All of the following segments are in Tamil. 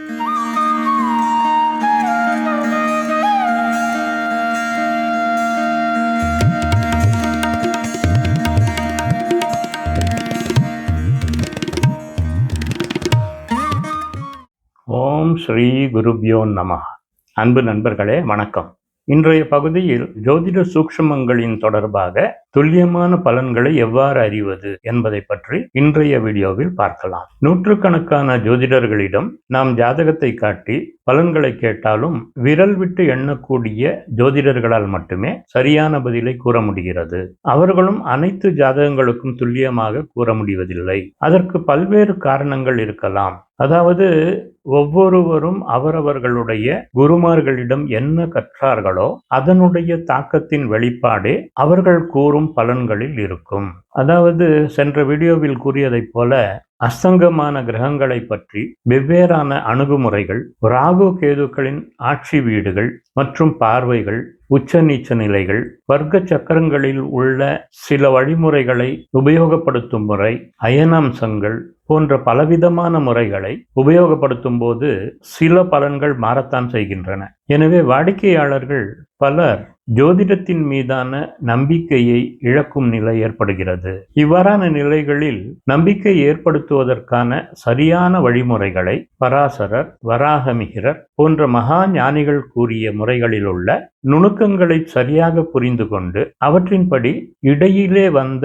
ஓம் ஸ்ரீ குருப்யோ நமः. அன்பு நண்பர்களே, வணக்கம். இன்றைய பகுதியில் ஜோதிட சூக்ஷ்மங்களின் தொடர்பாக துல்லியமான பலன்களை எவ்வாறு அறிவது என்பதை பற்றி இன்றைய வீடியோவில் பார்க்கலாம். நூற்றுக்கணக்கான ஜோதிடர்களிடம் நாம் ஜாதகத்தை காட்டி பலன்களை கேட்டாலும் விரல் விட்டு எண்ணக்கூடிய ஜோதிடர்களால் மட்டுமே சரியான பதிலை கூற முடிகிறது. அவர்களும் அனைத்து ஜாதகங்களுக்கும் துல்லியமாக கூற முடிவதில்லை. அதற்கு பல்வேறு காரணங்கள் இருக்கலாம். அதாவது ஒவ்வொருவரும் அவரவர்களுடைய குருமார்களிடம் என்ன கற்றார்களோ அதனுடைய தாக்கத்தின் வெளிப்பாடே அவர்கள் கூறும் பலன்களில் இருக்கும். அதாவது சென்ற வீடியோவில் கூறியதைப் போல அஸ்தங்கமான கிரகங்களை பற்றி வெவ்வேறான அணுகுமுறைகள், ராகு கேதுக்களின் ஆட்சி வீடுகள் மற்றும் பார்வைகள், உச்ச நீச்ச நிலைகள், வர்க்க சக்கரங்களில் உள்ள சில வழிமுறைகளை உபயோகப்படுத்தும் முறை, அயனாம்சங்கள் போன்ற பலவிதமான முறைகளை உபயோகப்படுத்தும் போது சில பலன்கள் மாறத்தான் செய்கின்றன. எனவே வாடிக்கையாளர்கள் பலர் ஜோதிடத்தின் மீதான நம்பிக்கையை இழக்கும் நிலை ஏற்படுகிறது. இவ்வாறான நிலைகளில் நம்பிக்கை ஏற்படுத்துவதற்கான சரியான வழிமுறைகளை பராசரர், வராகமிகிரர் போன்ற மகா ஞானிகள் கூறிய முறைகளில் உள்ள நுணுக்கங்களை சரியாக புரிந்து கொண்டு அவற்றின்படி இடையிலே வந்த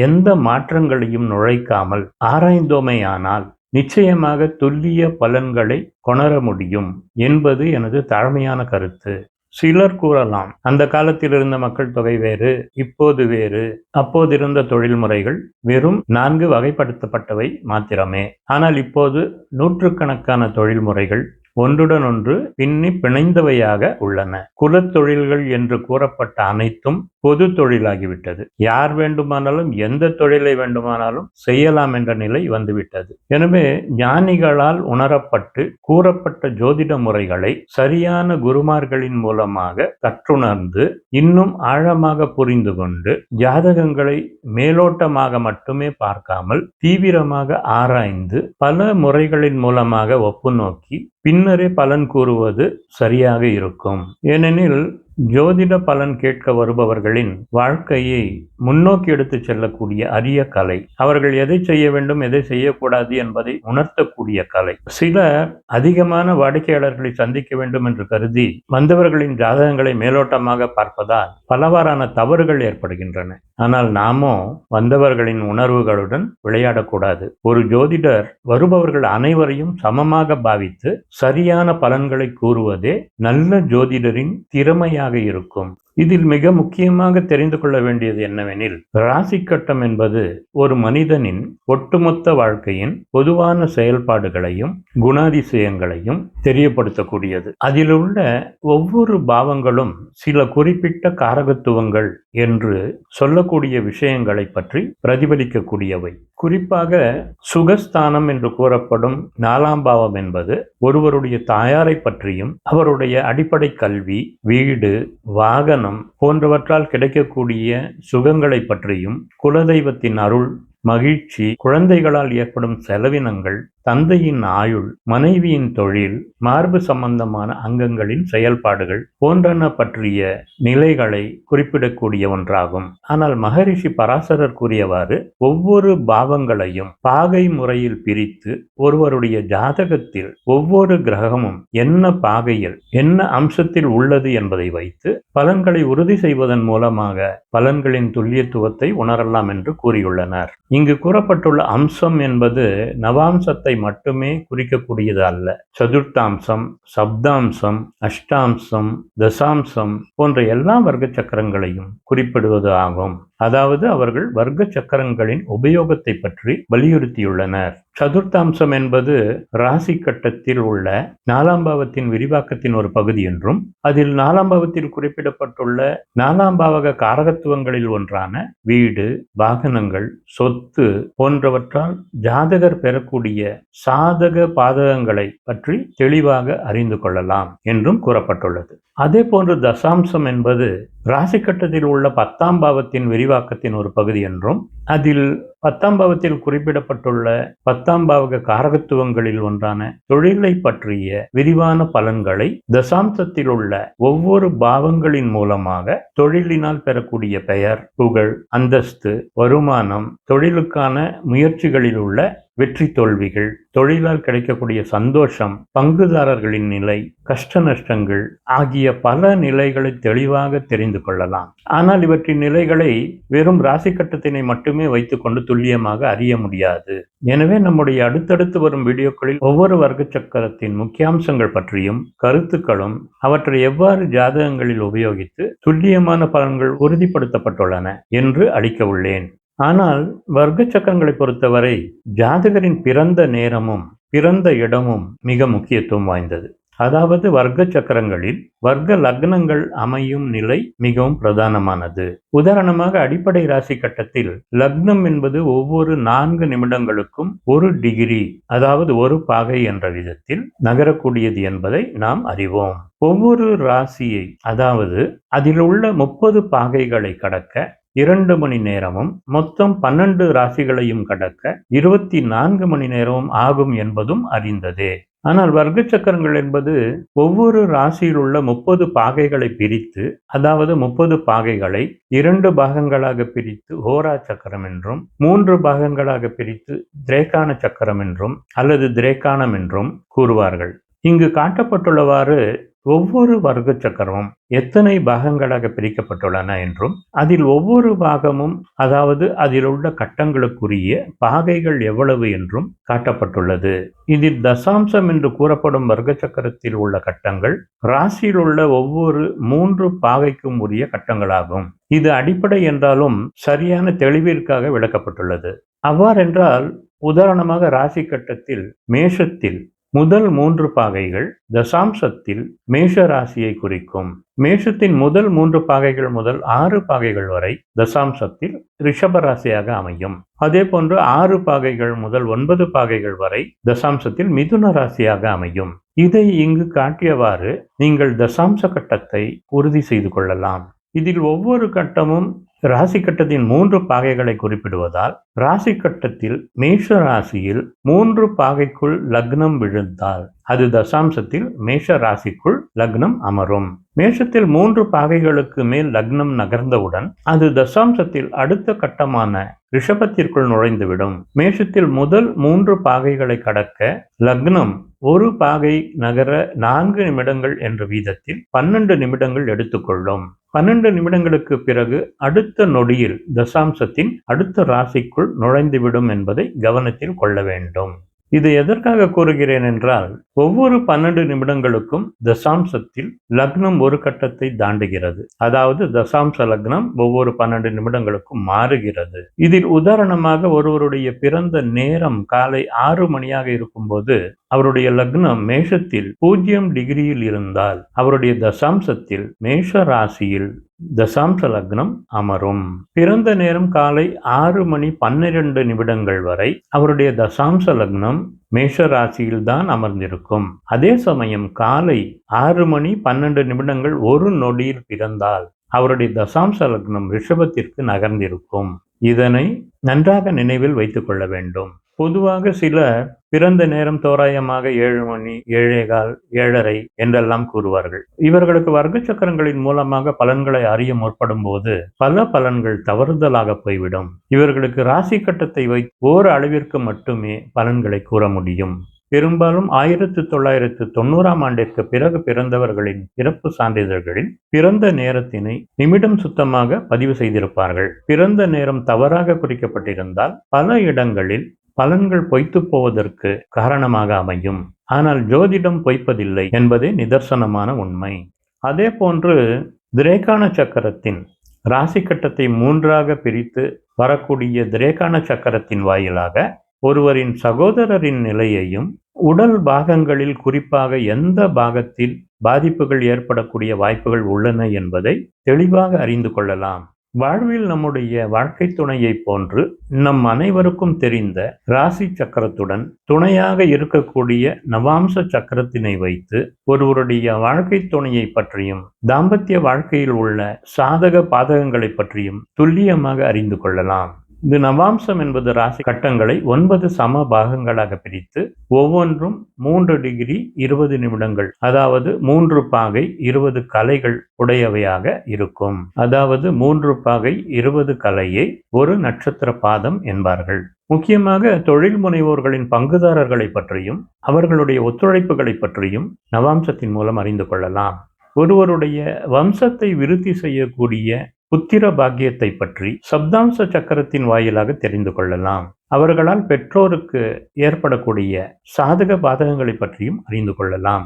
எந்த மாற்றங்களையும் நுழைக்காமல் ஆராய்ந்தோமேயானால் நிச்சயமாக துல்லிய பலன்களை கொணர முடியும் என்பது எனது தாழ்மையான கருத்து. சிலர் கூறலாம், அந்த காலத்தில் இருந்த மக்கள் தொகை வேறு, இப்போது வேறு, அப்போது இருந்த தொழில் முறைகள் வெறும் 4 வகைப்படுத்தப்பட்டவை மாத்திரமே. ஆனால் இப்போது நூற்றுக்கணக்கான தொழில் முறைகள் ஒன்றுடன் ஒன்று பின்னி பிணைந்தவையாக உள்ளன. குலத்தொழில்கள் என்று கூறப்பட்ட அனைத்தும் பொது தொழிலாகிவிட்டது. யார் வேண்டுமானாலும் எந்த தொழிலை வேண்டுமானாலும் செய்யலாம் என்ற நிலை வந்துவிட்டது. எனவே ஞானிகளால் உணரப்பட்டு கூறப்பட்ட ஜோதிட முறைகளை சரியான குருமார்களின் மூலமாக கற்றுணர்ந்து இன்னும் ஆழமாக புரிந்து கொண்டு ஜாதகங்களை மேலோட்டமாக மட்டுமே பார்க்காமல் தீவிரமாக ஆராய்ந்து பல முறைகளின் மூலமாக ஒப்பு நோக்கி பின்னரே பலன் கூறுவது சரியாக இருக்கும். ஏனெனில் ஜோதிட பலன் கேட்க வருபவர்களின் வாழ்க்கையை முன்னோக்கி எடுத்து செல்லக்கூடிய அரிய கலை. அவர்கள் எதை செய்ய வேண்டும், எதை செய்யக்கூடாது என்பதை உணர்த்தக்கூடிய கலை. சிலர் அதிகமான வாடிக்கையாளர்களை சந்திக்க வேண்டும் என்று கருதி வந்தவர்களின் ஜாதகங்களை மேலோட்டமாக பார்ப்பதால் பலவாறான தவறுகள் ஏற்படுகின்றன. ஆனால் நாமோ வந்தவர்களின் உணர்வுகளுடன் விளையாடக்கூடாது. ஒரு ஜோதிடர் வருபவர்கள் அனைவரையும் சமமாக பாவித்து சரியான பலன்களை கூறுவதே நல்ல ஜோதிடரின் திறமையாக இருக்கும். இதில் மிக முக்கியமாக தெரிந்து கொள்ள வேண்டியது என்னவெனில், ராசி கட்டம் என்பது ஒரு மனிதனின் ஒட்டுமொத்த வாழ்க்கையின் பொதுவான செயல்பாடுகளையும் குணாதிசயங்களையும் தெரியப்படுத்தக்கூடியது. அதில் உள்ள ஒவ்வொரு பாவங்களும் சில குறிப்பிட்ட காரகத்துவங்கள் என்று சொல்லக்கூடிய விஷயங்களை பற்றி பிரதிபலிக்கக்கூடியவை. குறிப்பாக சுகஸ்தானம் என்று கூறப்படும் 4ஆம் பாவம் என்பது ஒருவருடைய தாயாரை பற்றியும் அவருடைய அடிப்படை கல்வி, வீடு, வாகனம் போன்றவற்றால் கிடைக்கக்கூடிய சுகங்களை பற்றியும், குலதெய்வத்தின் அருள், மகிழ்ச்சி, குழந்தைகளால் ஏற்படும் செலவினங்கள், தந்தையின் ஆயுள், மனைவியின் தொழில், மார்பு சம்பந்தமான அங்கங்களின் செயல்பாடுகள் போன்றன பற்றிய நிலைகளை குறிப்பிடக்கூடிய ஒன்றாகும். ஆனால் மகரிஷி பராசரர் கூறியவாறு ஒவ்வொரு பாவங்களையும் பாகை முறையில் பிரித்து ஒருவருடைய ஜாதகத்தில் ஒவ்வொரு கிரகமும் என்ன பாகையில் என்ன அம்சத்தில் உள்ளது என்பதை வைத்து பலன்களை உறுதி செய்வதன் மூலமாக பலன்களின் துல்லியத்துவத்தை உணரலாம் என்று கூறியுள்ளனர். இங்கு கூறப்பட்டுள்ள அம்சம் என்பது நவாம்சத்தை மட்டுமே குறிக்கக்கூடியது அல்ல. சதுர்த்தாம்சம், சப்தாம்சம், அஷ்டாம்சம், தசாம்சம் போன்ற எல்லா வர்க்க சக்கரங்களையும் குறிப்பிடுவது ஆகும். அதாவது அவர்கள் வர்க்க சக்கரங்களின் உபயோகத்தை பற்றி வலியுறுத்தியுள்ளனர். சதுர்த்தாம்சம் என்பது ராசி கட்டத்தில் உள்ள 4ஆம் பாவத்தின் விரிவாக்கத்தின் ஒரு பகுதி என்றும், அதில் 4ஆம் பாவத்தில் குறிப்பிடப்பட்டுள்ள 4ஆம் பாவக காரகத்துவங்களில் ஒன்றான வீடு, வாகனங்கள், சொத்து போன்றவற்றால் ஜாதகர் பெறக்கூடிய சாதக பாதகங்களை பற்றி தெளிவாக அறிந்து கொள்ளலாம் என்றும் கூறப்பட்டுள்ளது. அதே போன்று தசாம்சம் என்பது ராசி கட்டத்தில் உள்ள 10ஆம் பாவத்தின் விரிவாக்கத்தின் ஒரு பகுதி என்றும், அதில் 10ஆம் பாவத்தில் குறிப்பிடப்பட்டுள்ள 10ஆம் பாவக காரகத்துவங்களில் ஒன்றான தொழிலை பற்றிய விரிவான பலன்களை தசாம்சத்தில் உள்ள ஒவ்வொரு பாவங்களின் மூலமாக தொழிலினால் பெறக்கூடிய பெயர், புகழ், அந்தஸ்து, வருமானம், தொழிலுக்கான முயற்சிகளில் உள்ள வெற்றி தோல்விகள், தொழிலால் கிடைக்கக்கூடிய சந்தோஷம், பங்குதாரர்களின் நிலை, கஷ்ட நஷ்டங்கள் ஆகிய பல நிலைகளை தெளிவாக தெரிந்து கொள்ளலாம். ஆனால் இவற்றின் நிலைகளை வெறும் ராசி கட்டத்தினை மட்டுமே வைத்துக்கொண்டு துல்லியமாக அறிய முடியாது. எனவே நம்முடைய அடுத்தடுத்து வரும் வீடியோக்களில் ஒவ்வொரு வர்க்க சக்கரத்தின் முக்கியாம்சங்கள் பற்றியும் கருத்துக்களும் அவற்றை எவ்வாறு ஜாதகங்களில் உபயோகித்து துல்லியமான பலன்கள் உறுதிப்படுத்தப்பட்டுள்ளன என்று அளிக்க உள்ளேன். ஆனால் வர்க்க சக்கரங்களை பொறுத்தவரை ஜாதகரின் பிறந்த நேரமும் பிறந்த இடமும் மிக முக்கியத்துவம் வாய்ந்தது. அதாவது வர்க்க சக்கரங்களில் வர்க்க லக்னங்கள் அமையும் நிலை மிகவும் பிரதானமானது. உதாரணமாக அடிப்படை ராசி கட்டத்தில் லக்னம் என்பது ஒவ்வொரு 4 நிமிடங்களுக்கும் 1 டிகிரி, அதாவது 1 பாகை என்ற விதத்தில் நகரக்கூடியது என்பதை நாம் அறிவோம். ஒவ்வொரு ராசியை, அதாவது அதில் உள்ள 30 பாகைகளை கடக்க 2 மணி நேரமும், மொத்தம் 12 ராசிகளையும் கடக்க 24 மணி நேரமும் ஆகும் என்பதும் அறிந்ததே. ஆனால் வர்க்க சக்கரங்கள் என்பது ஒவ்வொரு ராசியில் உள்ள 30 பாகைகளை பிரித்து, அதாவது 30 பாகைகளை 2 பாகங்களாக பிரித்து ஹோரா சக்கரம் என்றும், 3 பாகங்களாக பிரித்து திரேகான சக்கரம் என்றும் அல்லது திரேகானம் என்றும் கூறுவார்கள். இங்கு காட்டப்பட்டுள்ளவாறு ஒவ்வொரு வர்க்க சக்கரமும் எத்தனை பாகங்களாக பிரிக்கப்பட்டுள்ளன என்றும், அதில் ஒவ்வொரு பாகமும், அதாவது அதில் உள்ள கட்டங்களுக்குரிய பாகைகள் எவ்வளவு என்றும் காட்டப்பட்டுள்ளது. இதில் தசாம்சம் என்று கூறப்படும் வர்க்க சக்கரத்தில் உள்ள கட்டங்கள் ராசியில் உள்ள ஒவ்வொரு 3 பாகைக்கும் உரிய கட்டங்களாகும். இது அடிப்படை என்றாலும் சரியான தெளிவிற்காக விளக்கப்பட்டுள்ளது. அவ்வாறென்றால் உதாரணமாக ராசி கட்டத்தில் மேஷத்தில் முதல் 3 பாகைகள் தசாம்சத்தில் மேஷ ராசியை குறிக்கும். மேஷத்தின் முதல் 3 பாகைகள் முதல் 6 பாகைகள் வரை தசாம்சத்தில் ரிஷப ராசியாக அமையும். அதே போன்று 6 பாகைகள் முதல் 9 பாகைகள் வரை தசாம்சத்தில் மிதுன ராசியாக அமையும். இதை இங்கு காட்டியவாறு நீங்கள் தசாம்ச கட்டத்தை உறுதி செய்து கொள்ளலாம். இதில் ஒவ்வொரு கட்டமும் ராசி கட்டத்தின் 3 பாகைகளை குறிப்பிடுவதால் ராசி கட்டத்தில் மேஷ ராசியில் 3 பாகைக்குள் லக்னம் விழுந்தால் அது தசாம்சத்தில் மேஷ ராசிக்குள் லக்னம் அமரும். மேஷத்தில் 3 பாகைகளுக்கு மேல் லக்னம் நகர்ந்தவுடன் அது தசாம்சத்தில் அடுத்த கட்டமான ரிஷபத்திற்குள் நுழைந்துவிடும். மேஷத்தில் முதல் 3 பாகைகளை கடக்க லக்னம் 1 பாகை நகர 4 நிமிடங்கள் என்ற வீதத்தில் 12 நிமிடங்கள் எடுத்துக்கொள்ளும். 12 நிமிடங்களுக்கு பிறகு அடுத்த நொடியில் தசாம்சத்தின் அடுத்த ராசிக்குள் நுழைந்துவிடும் என்பதை கவனத்தில் கொள்ள வேண்டும். இது எதற்காக கூறுகிறேன் என்றால், ஒவ்வொரு 12 நிமிடங்களுக்கும் தசாம்சத்தில் லக்னம் ஒரு கட்டத்தை தாண்டுகிறது. அதாவது தசாம்ச லக்னம் ஒவ்வொரு 12 நிமிடங்களுக்கும் மாறுகிறது. இதில் உதாரணமாக ஒருவருடைய பிறந்த நேரம் காலை 6 மணியாக இருக்கும்போது அவருடைய லக்னம் மேஷத்தில் 0 டிகிரியில் இருந்தால் அவருடைய தசாம்சத்தில் மேஷ ராசியில் தசாம்ச லக்னம் அமரும். பிறந்த நேரம் காலை 6 மணி 12 நிமிடங்கள் வரை அவருடைய தசாம்ச லக்னம் மேஷ ராசியில் தான் அமர்ந்திருக்கும். அதே சமயம் காலை 6 மணி 12 நிமிடங்கள் ஒரு நொடியில் பிறந்தால் அவருடைய தசாம்ச லக்னம் ரிஷபத்திற்கு நகர்ந்திருக்கும். இதனை நன்றாக நினைவில் வைத்துக் கொள்ள வேண்டும். பொதுவாக சில பிறந்த நேரம் தோராயமாக 7 மணி, 7:15, 7:30 என்றெல்லாம் கூறுவார்கள். இவர்களுக்கு வர்க்க சக்கரங்களின் மூலமாக பலன்களை அறிய முற்படும் போது பல பலன்கள் தவறுதலாக போய்விடும். இவர்களுக்கு ராசி கட்டத்தை வைத்து ஓர் அளவிற்கு மட்டுமே பலன்களை கூற முடியும். பெரும்பாலும் 1990ஆம் ஆண்டிற்கு பிறகு பிறந்தவர்களின் பிறப்பு சான்றிதழ்களில் பிறந்த நேரத்தினை நிமிடம் சுத்தமாக பதிவு செய்திருப்பார்கள். பிறந்த நேரம் தவறாக குறிக்கப்பட்டிருந்தால் பல இடங்களில் பலன்கள் பொய்த்து போவதற்கு காரணமாக அமையும். ஆனால் ஜோதிடம் பொய்ப்பதில்லை என்பதே நிதர்சனமான உண்மை. அதே போன்று திரேகான சக்கரத்தின் ராசி கட்டத்தை 3ஆக பிரித்து வரக்கூடிய திரேகான சக்கரத்தின் வாயிலாக ஒருவரின் சகோதரரின் நிலையையும் உடல் பாகங்களில் குறிப்பாக எந்த பாகத்தில் பாதிப்புகள் ஏற்படக்கூடிய வாய்ப்புகள் உள்ளன என்பதை தெளிவாக அறிந்து கொள்ளலாம். வாழ்வில் நம்முடைய வாழ்க்கை துணையை போன்று நம் அனைவருக்கும் தெரிந்த ராசி சக்கரத்துடன் துணையாக இருக்கக்கூடிய நவாம்ச சக்கரத்தினை வைத்து ஒருவருடைய வாழ்க்கை துணையை பற்றியும் தாம்பத்திய வாழ்க்கையில் உள்ள சாதக பாதகங்களை பற்றியும் துல்லியமாக அறிந்து கொள்ளலாம். இந்த நவாம்சம் என்பது ராசி கட்டங்களை 9 சம பாகங்களாக பிரித்து ஒவ்வொன்றும் 3 டிகிரி 20 நிமிடங்கள், அதாவது 3 பாகை 20 கலைகள் உடையவையாக இருக்கும். அதாவது 3 பாகை 20 கலையை ஒரு நட்சத்திர பாதம் என்பார்கள். முக்கியமாக தொழில் முனைவோர்களின் பங்குதாரர்களை பற்றியும் அவர்களுடைய ஒத்துழைப்புகளை பற்றியும் நவாம்சத்தின் மூலம் அறிந்து கொள்ளலாம். ஒருவருடைய வம்சத்தை விருத்தி செய்யக்கூடிய புத்திர பாக்கியத்தை பற்றி சப்தாம்ச சக்கரத்தின் வாயிலாக தெரிந்து கொள்ளலாம். அவர்களால் பெற்றோருக்கு ஏற்படக்கூடிய சாதக பாதகங்களை பற்றியும் அறிந்து கொள்ளலாம்.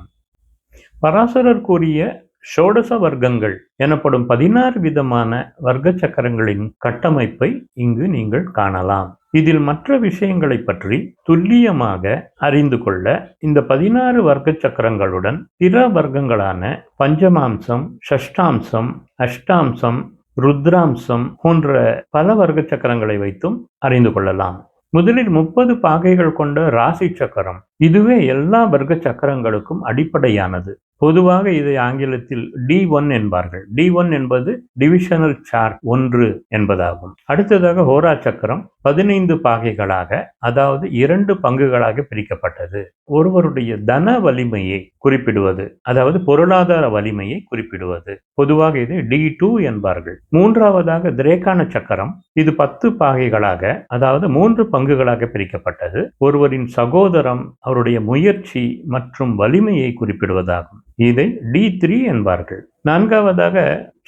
பராசரர் கூறிய ஷோடச வர்க்கங்கள் எனப்படும் 16 விதமான வர்க்க சக்கரங்களின் கட்டமைப்பை இங்கு நீங்கள் காணலாம். இதில் மற்ற விஷயங்களை பற்றி துல்லியமாக அறிந்து கொள்ள இந்த 16 வர்க்க சக்கரங்களுடன் பிற வர்க்கங்களான பஞ்சமாம்சம், ஷஷ்டாம்சம், அஷ்டாம்சம், ருத்ராம்சம் போன்ற பல வர்க்க சக்கரங்களை வைத்தும் அறிந்து கொள்ளலாம். முதலில் 30 பாகைகள் கொண்ட ராசி சக்கரம், இதுவே எல்லா வர்க்க சக்கரங்களுக்கும் அடிப்படையானது. பொதுவாக இதை ஆங்கிலத்தில் D1 என்பார்கள். D1 என்பது டிவிஷனல் சார்ட் 1 என்பதாகும். அடுத்ததாக ஹோரா சக்கரம் 15 பாகைகளாக, அதாவது 2 பங்குகளாக பிரிக்கப்பட்டது. ஒருவருடைய தன வலிமையை குறிப்பிடுவது, அதாவது பொருளாதார வலிமையை குறிப்பிடுவது. பொதுவாக இது D2 என்பார்கள். மூன்றாவதாக திரேகான சக்கரம், இது 10 பாகைகளாக, அதாவது 3 பங்குகளாக பிரிக்கப்பட்டது. ஒருவரின் சகோதரம், அவருடைய முயற்சி மற்றும் வலிமையை குறிப்பிடுவதாகும். இதை D3 என்பார்கள். நான்காவதாக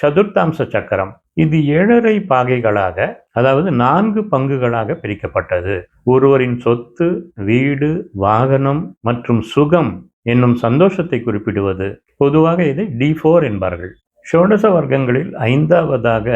சதுர்த்தாம்ச சக்கரம், இது 7.5 பாகைகளாக, அதாவது 4 பங்குகளாக பிரிக்கப்பட்டது. ஒருவரின் சொத்து, வீடு, வாகனம் மற்றும் சுகம் என்னும் சந்தோஷத்தை குறிப்பிடுவது. பொதுவாக இதை D4 என்பார்கள். ஷோடச வர்க்கங்களில் 5வதாக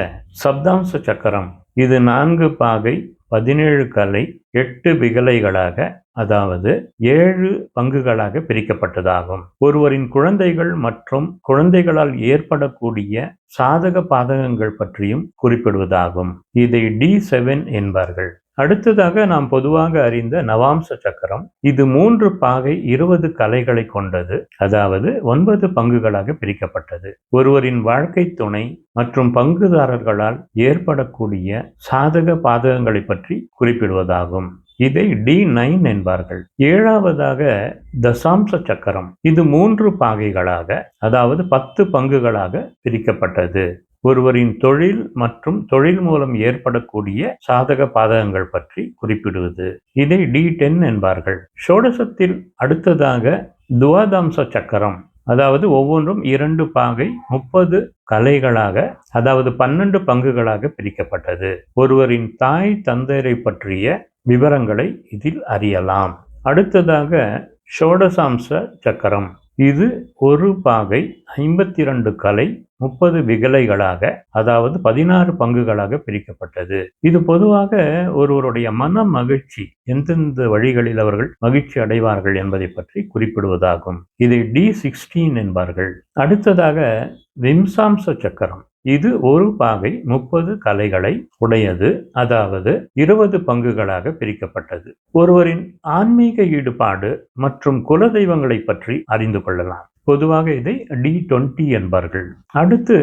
சப்தாம்ச சக்கரம், இது 4 பாகை 17 கலை 8 விகலைகளாக, அதாவது 7 பங்குகளாக பிரிக்கப்பட்டதாகும். ஒருவரின் குழந்தைகள் மற்றும் குழந்தைகளால் ஏற்படக்கூடிய சாதக பாதகங்கள் பற்றியும் குறிப்பிடுவதாகும். இதை D7 என்பார்கள். அடுத்ததாக நாம் பொதுவாக அறிந்த நவாம்ச சக்கரம், இது 3 பாகை 20 கலைகளை கொண்டது, அதாவது 9 பங்குகளாக பிரிக்கப்பட்டது. ஒருவரின் வாழ்க்கை துணை மற்றும் பங்குதாரர்களால் ஏற்படக்கூடிய சாதக பாதகங்களை பற்றி குறிப்பிடுவதாகும். இதை D9 என்பார்கள். 7வதாக தசாம்ச சக்கரம், இது 3 பாகைகளாக, அதாவது 10 பங்குகளாக பிரிக்கப்பட்டது. ஒருவரின் தொழில் மற்றும் தொழில் மூலம் ஏற்படக்கூடிய சாதக பாதகங்கள் பற்றி குறிப்பிடுவது. இதை D10 என்பார்கள். ஷோடசத்தில் அடுத்ததாக துவாதாம்ச சக்கரம், அதாவது ஒவ்வொன்றும் 2 பாகை 30 கலைகளாக, அதாவது 12 பங்குகளாக பிரிக்கப்பட்டது. ஒருவரின் தாய் தந்தையரை பற்றிய விவரங்களை இதில் அறியலாம். அடுத்ததாக ஷோடசாம்ச சக்கரம், இது 1 பாகை 52 கலை 30 விகலைகளாக, அதாவது 16 பங்குகளாக பிரிக்கப்பட்டது. இது பொதுவாக ஒருவருடைய மன மகிழ்ச்சி, எந்தெந்த வழிகளில் அவர்கள் மகிழ்ச்சி அடைவார்கள் என்பதை பற்றி குறிப்பிடுவதாகும். இதை D16 என்பார்கள். அடுத்ததாக விம்சாம்ச சக்கரம், இது 1 பாகை 30 கலைகளை உடையது, அதாவது 20 பங்குகளாக பிரிக்கப்பட்டது. ஒருவரின் ஆன்மீக ஈடுபாடு மற்றும் குலதெய்வங்களை பற்றி அறிந்து கொள்ளலாம். பொதுவாக இதை D20 என்பார்கள். அடுத்து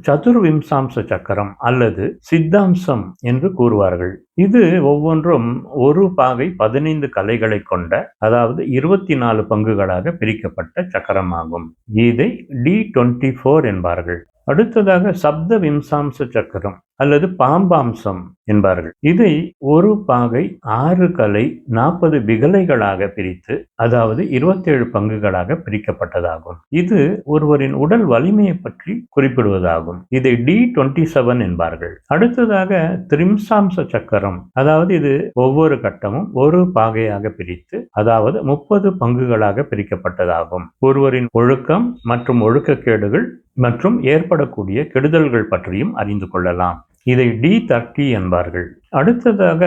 சதுர்விம்சாம்ச சக்கரம் அல்லது சித்தாம்சம் என்று கூறுவார்கள். இது ஒவ்வொன்றும் 1 பாகை 15 கலைகளை கொண்ட, அதாவது 24 பங்குகளாக பிரிக்கப்பட்ட சக்கரமாகும். இதை D24 என்பார்கள். அடுத்ததாக சப்த விம்சாம்ச சக்கரம் அல்லது பாம்பாம்சம் என்பார்கள். இதை 1 பாகை 6 கலை 40 விகலைகளாக பிரித்து, அதாவது 27 பங்குகளாக பிரிக்கப்பட்டதாகும். இது ஒருவரின் உடல் வலிமையை பற்றி குறிப்பிடுவதாகும். இதை D27 என்பார்கள். அடுத்ததாக திரிம்சாம்ச சக்கரம், அதாவது இது ஒவ்வொரு கட்டமும் 1 பாகையாக பிரித்து, அதாவது 30 பங்குகளாக பிரிக்கப்பட்டதாகும். ஒருவரின் ஒழுக்கம் மற்றும் ஒழுக்கக்கேடுகள் மற்றும் ஏற்படக்கூடிய கெடுதல்கள் பற்றியும் அறிந்து கொள்ளலாம். இதை D30 என்பார்கள். அடுத்ததாக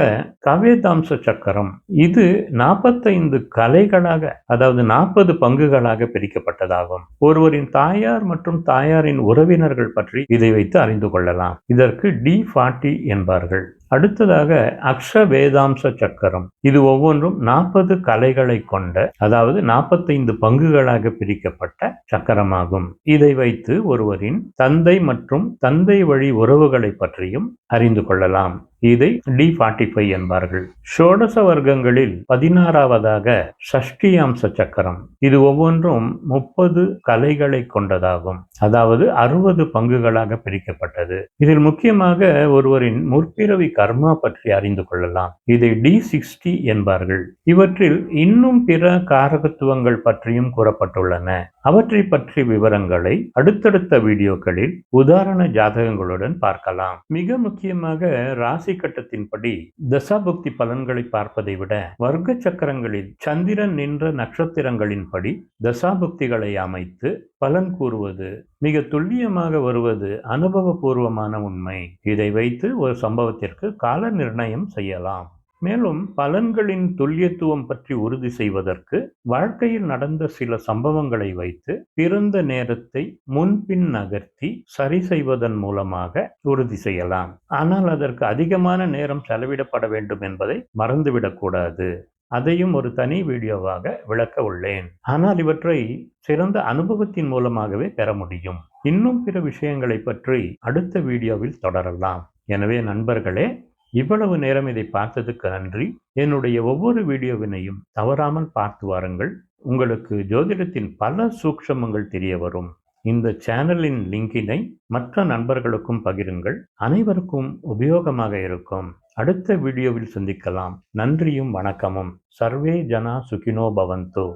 கவேதாம்ச சக்கரம், இது 45 கலைகளாக, அதாவது 40 பங்குகளாக பிரிக்கப்பட்டதாகும். ஒருவரின் தாயார் மற்றும் தாயாரின் உறவினர்கள் பற்றி இதை வைத்து அறிந்து கொள்ளலாம். இதற்கு D40 என்பார்கள். அடுத்ததாக அக்ஷ வேதாம்ச சக்கரம், இது ஒவ்வொன்றும் 40 கலைகளை கொண்ட, அதாவது 45 பங்குகளாக பிரிக்கப்பட்ட சக்கரமாகும். இதை வைத்து ஒருவரின் தந்தை மற்றும் தந்தை வழி உறவுகளை பற்றியும் அறிந்து கொள்ளலாம். இதை D45 என்பார்கள். ஷோடச வர்க்கங்களில் 16வதாக ஷஷ்டி அம்ச சக்கரம். இது ஒவ்வொன்றும் 30 கலைகளை கொண்டதாகும். அதாவது 60 பங்குகளாக பிரிக்கப்பட்டது. இதில் முக்கியமாக ஒருவரின் முற்பிறவி கர்மா பற்றி அறிந்து கொள்ளலாம். இதை D60 என்பார்கள். இவற்றில் இன்னும் பிற காரகத்துவங்கள் பற்றியும் கூறப்பட்டுள்ளன. அவற்றை பற்றிய விவரங்களை அடுத்தடுத்த வீடியோக்களில் உதாரண ஜாதகங்களுடன் பார்க்கலாம். மிக முக்கியமாக ராசி கட்டத்தின்படி தசாபுக்தி பலன்களை பார்ப்பதை விட வர்க்க சக்கரங்களில் சந்திரன் நின்ற நட்சத்திரங்களின்படி தசாபுக்திகளை அமைத்து பலன் கூறுவது மிக துல்லியமாக வருவது அனுபவபூர்வமான உண்மை. இதை வைத்து ஒரு சம்பவத்திற்கு கால நிர்ணயம் செய்யலாம். மேலும் பலன்களின் துல்லியத்துவம் பற்றி உறுதி செய்வதற்கு வாழ்க்கையில் நடந்த சில சம்பவங்களை வைத்து பிறந்த நேரத்தை முன்பின் நகர்த்தி சரி செய்வதன் மூலமாக உறுதி செய்யலாம். ஆனால் அதற்கு அதிகமான நேரம் செலவிடப்பட வேண்டும் என்பதை மறந்துவிடக்கூடாது. அதையும் ஒரு தனி வீடியோவாக விளக்க உள்ளேன். ஆனால் இவற்றை சிறந்த அனுபவத்தின் மூலமாகவே பெற முடியும். இன்னும் பிற விஷயங்களை பற்றி அடுத்த வீடியோவில் தொடரலாம். எனவே நண்பர்களே, இவ்வளவு நேரம் இதை பார்த்ததுக்கு நன்றி. என்னுடைய ஒவ்வொரு வீடியோவினையும் தவறாமல் பார்த்து வாருங்கள். உங்களுக்கு ஜோதிடத்தின் பல சூக்ஷமங்கள் தெரிய வரும். இந்த சேனலின் லிங்கினை மற்ற நண்பர்களுக்கும் பகிருங்கள். அனைவருக்கும் உபயோகமாக இருக்கும். அடுத்த வீடியோவில் சந்திக்கலாம். நன்றியும் வணக்கமும். சர்வே ஜனா சுகினோ பவந்தோ.